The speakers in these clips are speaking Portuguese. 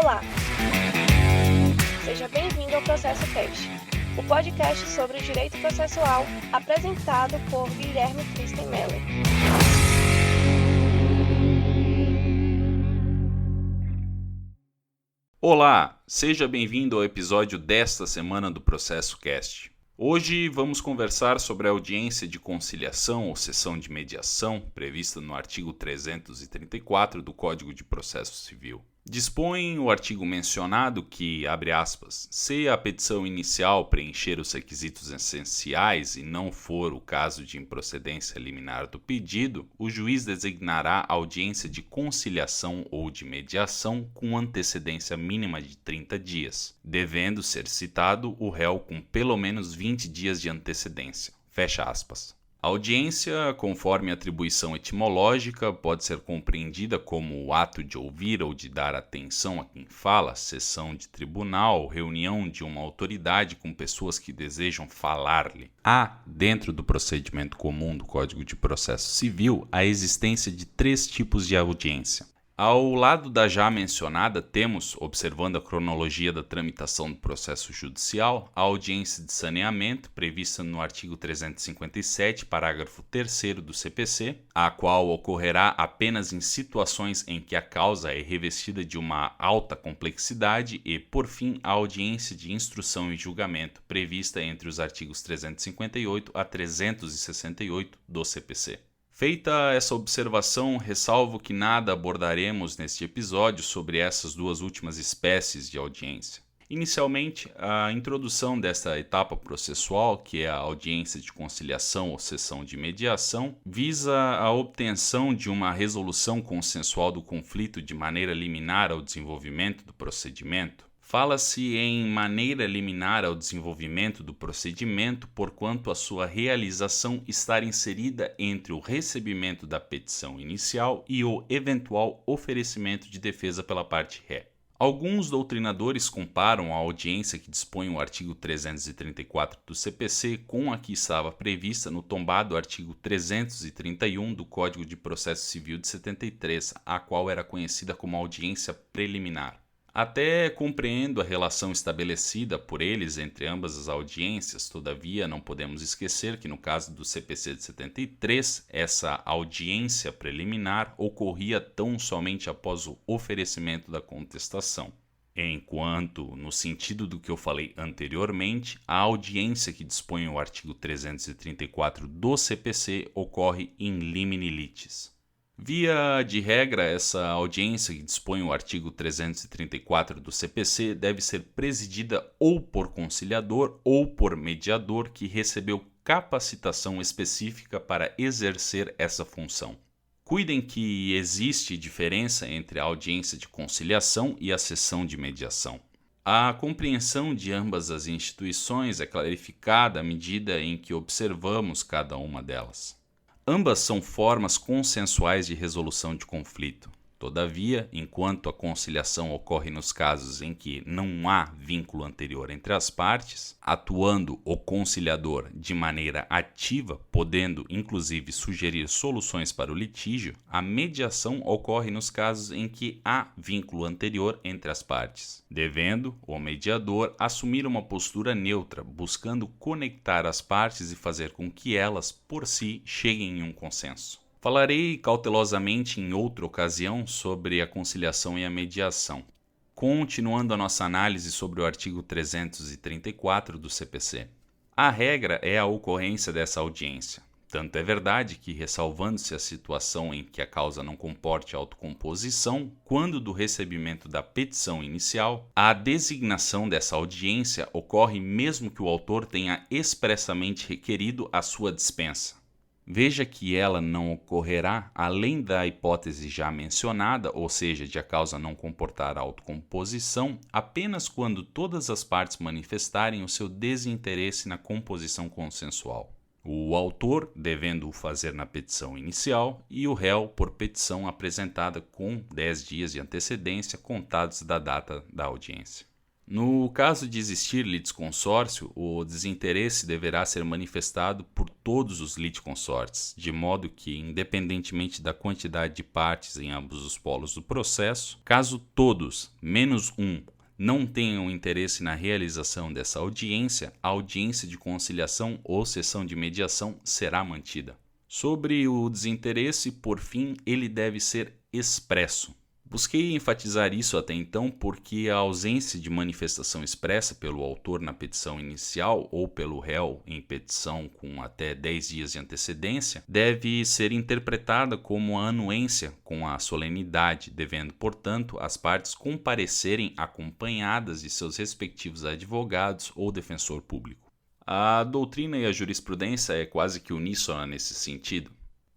Olá! Seja bem-vindo ao Processo Cast, o podcast sobre o direito processual apresentado por Guilherme Kristen Meller. Olá, seja bem-vindo ao episódio desta semana do Processo Cast. Hoje vamos conversar sobre a audiência de conciliação ou sessão de mediação prevista no artigo 334 do Código de Processo Civil. Dispõe o artigo mencionado que, abre aspas, se a petição inicial preencher os requisitos essenciais e não for o caso de improcedência liminar do pedido, o juiz designará audiência de conciliação ou de mediação com antecedência mínima de 30 dias, devendo ser citado o réu com pelo menos 20 dias de antecedência. Fecha aspas. A audiência, conforme atribuição etimológica, pode ser compreendida como o ato de ouvir ou de dar atenção a quem fala, sessão de tribunal, reunião de uma autoridade com pessoas que desejam falar-lhe. Há, dentro do procedimento comum do Código de Processo Civil, a existência de 3 tipos de audiência. Ao lado da já mencionada, temos, observando a cronologia da tramitação do processo judicial, a audiência de saneamento, prevista no artigo 357, parágrafo 3º do CPC, a qual ocorrerá apenas em situações em que a causa é revestida de uma alta complexidade e, por fim, a audiência de instrução e julgamento, prevista entre os artigos 358 a 368 do CPC. Feita essa observação, ressalvo que nada abordaremos neste episódio sobre essas 2 últimas espécies de audiência. Inicialmente, a introdução desta etapa processual, que é a audiência de conciliação ou sessão de mediação, visa a obtenção de uma resolução consensual do conflito de maneira liminar ao desenvolvimento do procedimento. Fala-se em maneira liminar ao desenvolvimento do procedimento, porquanto a sua realização estar inserida entre o recebimento da petição inicial e o eventual oferecimento de defesa pela parte ré. Alguns doutrinadores comparam a audiência que dispõe o artigo 334 do CPC com a que estava prevista no tombado artigo 331 do Código de Processo Civil de 73, a qual era conhecida como audiência preliminar. Até compreendo a relação estabelecida por eles entre ambas as audiências, todavia não podemos esquecer que no caso do CPC de 73, essa audiência preliminar ocorria tão somente após o oferecimento da contestação. Enquanto, no sentido do que eu falei anteriormente, a audiência que dispõe o artigo 334 do CPC ocorre in limine litis. Via de regra, essa audiência que dispõe o artigo 334 do CPC deve ser presidida ou por conciliador ou por mediador que recebeu capacitação específica para exercer essa função. Cuidem que existe diferença entre a audiência de conciliação e a sessão de mediação. A compreensão de ambas as instituições é clarificada à medida em que observamos cada uma delas. Ambas são formas consensuais de resolução de conflito. Todavia, enquanto a conciliação ocorre nos casos em que não há vínculo anterior entre as partes, atuando o conciliador de maneira ativa, podendo inclusive sugerir soluções para o litígio, a mediação ocorre nos casos em que há vínculo anterior entre as partes, devendo o mediador assumir uma postura neutra, buscando conectar as partes e fazer com que elas, por si, cheguem em um consenso. Falarei cautelosamente em outra ocasião sobre a conciliação e a mediação. Continuando a nossa análise sobre o artigo 334 do CPC. A regra é a ocorrência dessa audiência. Tanto é verdade que, ressalvando-se a situação em que a causa não comporte autocomposição, quando do recebimento da petição inicial, a designação dessa audiência ocorre mesmo que o autor tenha expressamente requerido a sua dispensa. Veja que ela não ocorrerá além da hipótese já mencionada, ou seja, de a causa não comportar autocomposição, apenas quando todas as partes manifestarem o seu desinteresse na composição consensual. O autor devendo o fazer na petição inicial e o réu por petição apresentada com 10 dias de antecedência contados da data da audiência. No caso de existir litisconsórcio, o desinteresse deverá ser manifestado por todos os litisconsortes, de modo que, independentemente da quantidade de partes em ambos os polos do processo, caso todos, menos um, não tenham interesse na realização dessa audiência, a audiência de conciliação ou sessão de mediação será mantida. Sobre o desinteresse, por fim, ele deve ser expresso. Busquei enfatizar isso até então porque a ausência de manifestação expressa pelo autor na petição inicial ou pelo réu em petição com até 10 dias de antecedência deve ser interpretada como a anuência com a solenidade, devendo, portanto, as partes comparecerem acompanhadas de seus respectivos advogados ou defensor público. A doutrina e a jurisprudência é quase que uníssona nesse sentido.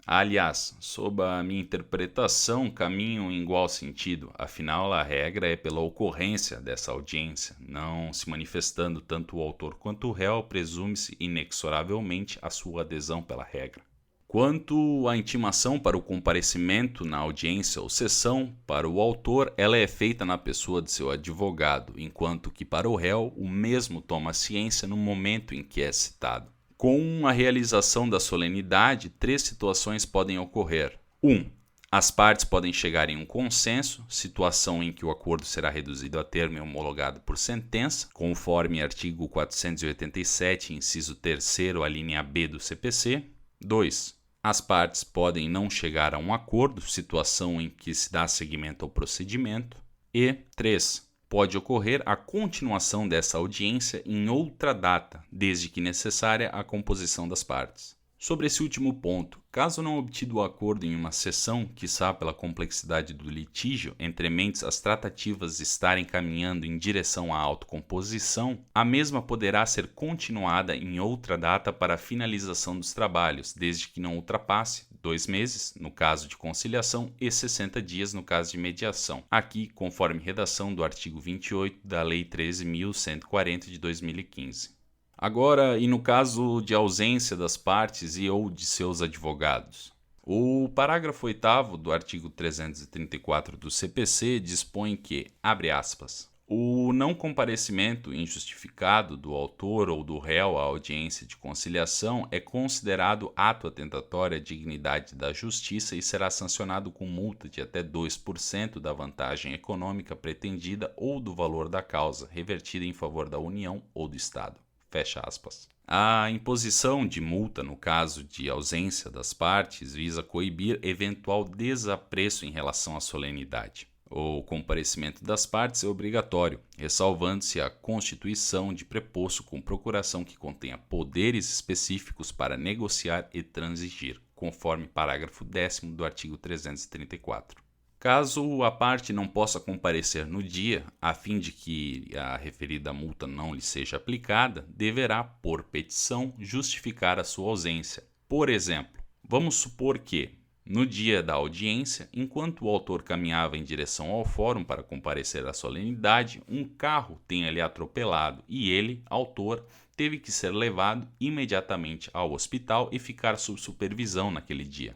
Aliás, sob a minha interpretação, caminham em igual sentido, afinal a regra é pela ocorrência dessa audiência, não se manifestando tanto o autor quanto o réu, presume-se inexoravelmente a sua adesão pela regra. Quanto à intimação para o comparecimento na audiência ou sessão, para o autor ela é feita na pessoa de seu advogado, enquanto que para o réu o mesmo toma ciência no momento em que é citado. Com a realização da solenidade, 3 situações podem ocorrer. 1. As partes podem chegar em um consenso, situação em que o acordo será reduzido a termo e homologado por sentença, conforme artigo 487, inciso 3º, a linha B do CPC. 2. As partes podem não chegar a um acordo, situação em que se dá seguimento ao procedimento. E 3. Pode ocorrer a continuação dessa audiência em outra data, desde que necessária a composição das partes. Sobre esse último ponto, caso não obtido o acordo em uma sessão, quiçá pela complexidade do litígio, entre mentes as tratativas estarem caminhando em direção à autocomposição, a mesma poderá ser continuada em outra data para a finalização dos trabalhos, desde que não ultrapasse 2 meses, no caso de conciliação, e 60 dias no caso de mediação, aqui conforme redação do artigo 28 da Lei 13.140 de 2015. Agora, e no caso de ausência das partes e ou de seus advogados? O parágrafo 8º do artigo 334 do CPC dispõe que, abre aspas, o não comparecimento injustificado do autor ou do réu à audiência de conciliação é considerado ato atentatório à dignidade da justiça e será sancionado com multa de até 2% da vantagem econômica pretendida ou do valor da causa, revertida em favor da União ou do Estado. Fecha aspas. A imposição de multa no caso de ausência das partes visa coibir eventual desapreço em relação à solenidade. O comparecimento das partes é obrigatório, ressalvando-se a constituição de preposto com procuração que contenha poderes específicos para negociar e transigir, conforme parágrafo 10º do artigo 334. Caso a parte não possa comparecer no dia, a fim de que a referida multa não lhe seja aplicada, deverá, por petição, justificar a sua ausência. Por exemplo, vamos supor que, no dia da audiência, enquanto o autor caminhava em direção ao fórum para comparecer à solenidade, um carro tenha lhe atropelado e ele, autor, teve que ser levado imediatamente ao hospital e ficar sob supervisão naquele dia.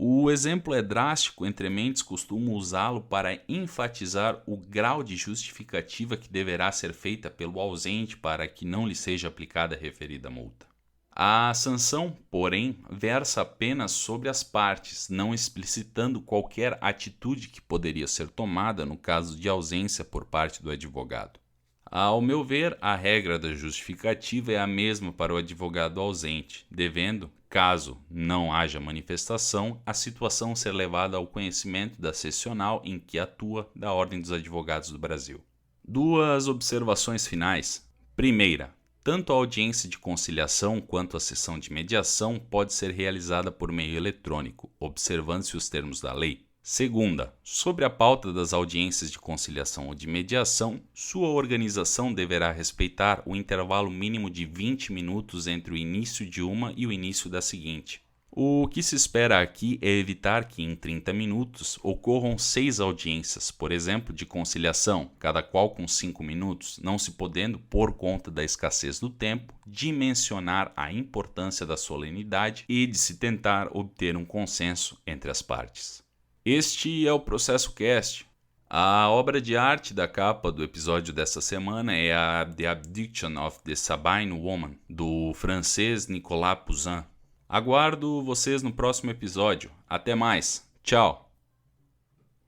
O exemplo é drástico, entre mentes costumo usá-lo para enfatizar o grau de justificativa que deverá ser feita pelo ausente para que não lhe seja aplicada a referida multa. A sanção, porém, versa apenas sobre as partes, não explicitando qualquer atitude que poderia ser tomada no caso de ausência por parte do advogado. Ao meu ver, a regra da justificativa é a mesma para o advogado ausente, devendo, caso não haja manifestação, a situação ser levada ao conhecimento da seccional em que atua da Ordem dos Advogados do Brasil. 2 observações finais. Primeira, tanto a audiência de conciliação quanto a sessão de mediação pode ser realizada por meio eletrônico, observando-se os termos da lei. Segunda, sobre a pauta das audiências de conciliação ou de mediação, sua organização deverá respeitar o intervalo mínimo de 20 minutos entre o início de uma e o início da seguinte. O que se espera aqui é evitar que em 30 minutos ocorram 6 audiências, por exemplo, de conciliação, cada qual com 5 minutos, não se podendo, por conta da escassez do tempo, dimensionar a importância da solenidade e de se tentar obter um consenso entre as partes. Este é o Processo Cast. A obra de arte da capa do episódio dessa semana é a The Abduction of the Sabine Woman, do francês Nicolas Poussin. Aguardo vocês no próximo episódio. Até mais. Tchau!